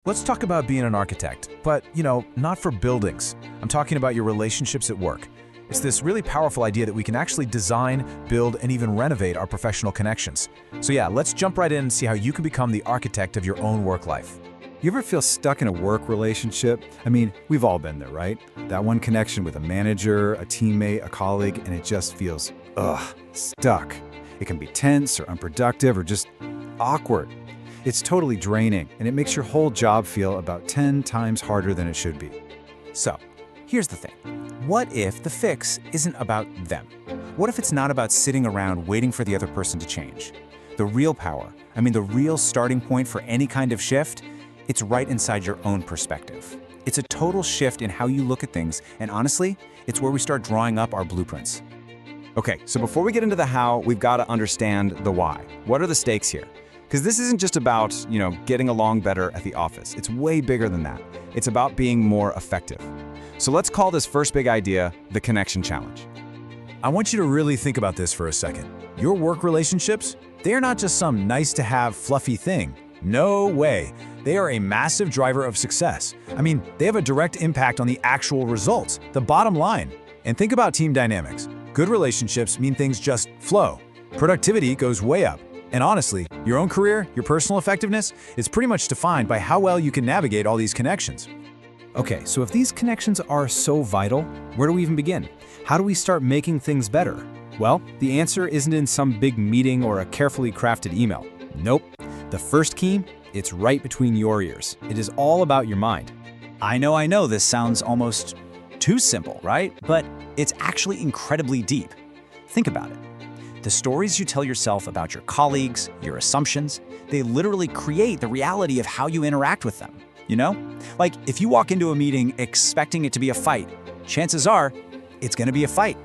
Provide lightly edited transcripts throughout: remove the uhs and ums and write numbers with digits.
Let's talk about being an architect, but, not for buildings. I'm talking about your relationships at work. It's this really powerful idea that we can actually design, build, and even renovate our professional connections. So yeah, let's jump right in and see how you can become the architect of your own work life. You ever feel stuck in a work relationship? I mean, we've all been there, right? That one connection with a manager, a teammate, a colleague, and it just feels, stuck. It can be tense or unproductive or just awkward. It's totally draining, and it makes your whole job feel about 10 times harder than it should be. So, here's the thing. What if the fix isn't about them? What if it's not about sitting around waiting for the other person to change? The real power, the real starting point for any kind of shift, it's right inside your own perspective. It's a total shift in how you look at things, and honestly, it's where we start drawing up our blueprints. Okay, so before we get into the how, we've got to understand the why. What are the stakes here? Because this isn't just about, getting along better at the office. It's way bigger than that. It's about being more effective. So let's call this first big idea the connection challenge. I want you to really think about this for a second. Your work relationships, they are not just some nice-to-have fluffy thing. No way. They are a massive driver of success. They have a direct impact on the actual results, the bottom line. And think about team dynamics. Good relationships mean things just flow. Productivity goes way up. And honestly, your own career, your personal effectiveness, is pretty much defined by how well you can navigate all these connections. Okay, so if these connections are so vital, where do we even begin? How do we start making things better? Well, the answer isn't in some big meeting or a carefully crafted email. Nope. The first key, it's right between your ears. It is all about your mind. I know this sounds almost too simple, right? But it's actually incredibly deep. Think about it. The stories you tell yourself about your colleagues, your assumptions, they literally create the reality of how you interact with them, Like, if you walk into a meeting expecting it to be a fight, chances are it's going to be a fight.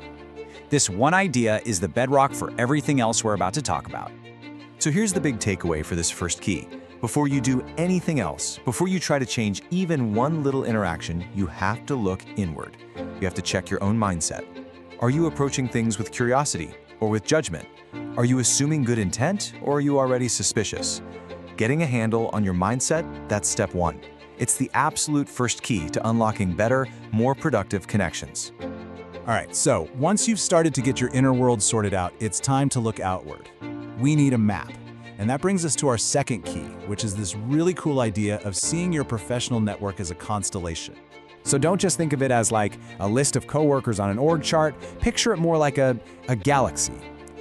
This one idea is the bedrock for everything else we're about to talk about. So here's the big takeaway for this first key. Before you do anything else, before you try to change even one little interaction, you have to look inward. You have to check your own mindset. Are you approaching things with curiosity or with judgment? Are you assuming good intent, or are you already suspicious? Getting a handle on your mindset, that's step one. It's the absolute first key to unlocking better, more productive connections. All right, so once you've started to get your inner world sorted out, it's time to look outward. We need a map. And that brings us to our second key, which is this really cool idea of seeing your professional network as a constellation. So don't just think of it as like a list of coworkers on an org chart. Picture it more like a galaxy.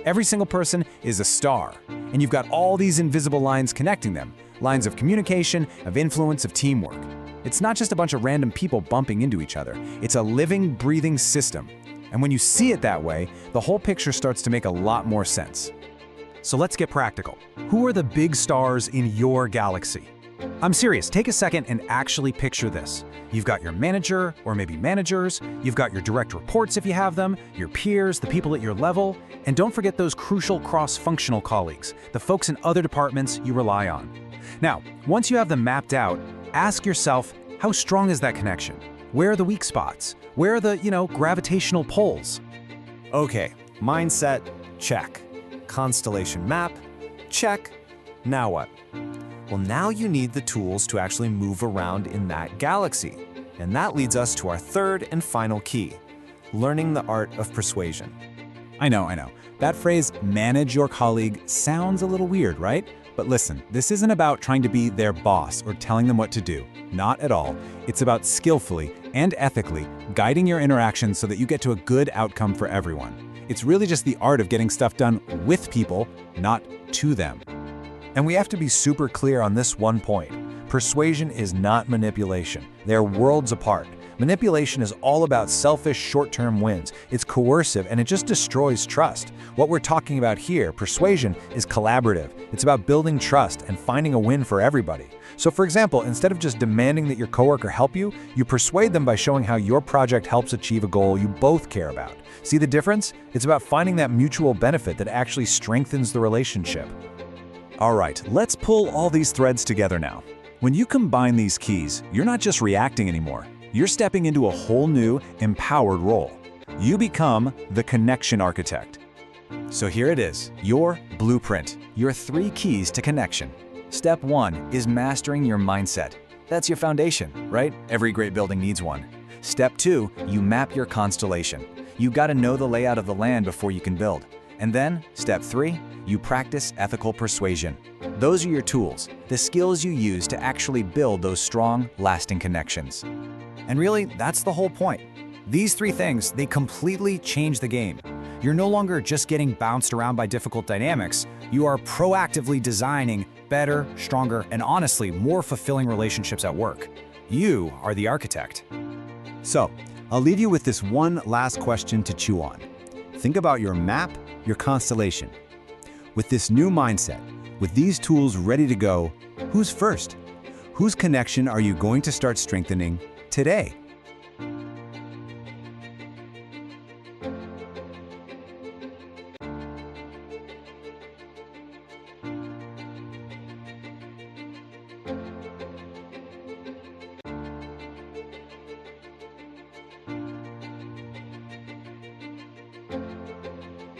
Every single person is a star, and you've got all these invisible lines connecting them, lines of communication, of influence, of teamwork. It's not just a bunch of random people bumping into each other. It's a living, breathing system. And when you see it that way, the whole picture starts to make a lot more sense. So let's get practical. Who are the big stars in your galaxy? I'm serious, take a second and actually picture this. You've got your manager, or maybe managers, you've got your direct reports if you have them, your peers, the people at your level, and don't forget those crucial cross-functional colleagues, the folks in other departments you rely on. Now, once you have them mapped out, ask yourself, how strong is that connection? Where are the weak spots? Where are the, gravitational pulls? Okay, mindset, check. Constellation map, check. Now what? Well, now you need the tools to actually move around in that galaxy. And that leads us to our third and final key, learning the art of persuasion. I know. That phrase, manage your colleague, sounds a little weird, right? But listen, this isn't about trying to be their boss or telling them what to do. Not at all. It's about skillfully and ethically guiding your interactions so that you get to a good outcome for everyone. It's really just the art of getting stuff done with people, not to them. And we have to be super clear on this one point. Persuasion is not manipulation. They're worlds apart. Manipulation is all about selfish, short-term wins. It's coercive, and it just destroys trust. What we're talking about here, persuasion, is collaborative. It's about building trust and finding a win for everybody. So for example, instead of just demanding that your coworker help you, you persuade them by showing how your project helps achieve a goal you both care about. See the difference? It's about finding that mutual benefit that actually strengthens the relationship. All right, let's pull all these threads together now. When you combine these keys, you're not just reacting anymore. You're stepping into a whole new, empowered role. You become the connection architect. So here it is, your blueprint, your 3 keys to connection. Step 1 is mastering your mindset. That's your foundation, right? Every great building needs one. Step 2, you map your constellation. You've got to know the layout of the land before you can build. And then, step 3, you practice ethical persuasion. Those are your tools, the skills you use to actually build those strong, lasting connections. And really, that's the whole point. These 3 things, they completely change the game. You're no longer just getting bounced around by difficult dynamics. You are proactively designing better, stronger, and honestly, more fulfilling relationships at work. You are the architect. So, I'll leave you with this one last question to chew on. Think about your map, your constellation. With this new mindset, with these tools ready to go, who's first? Whose connection are you going to start strengthening today?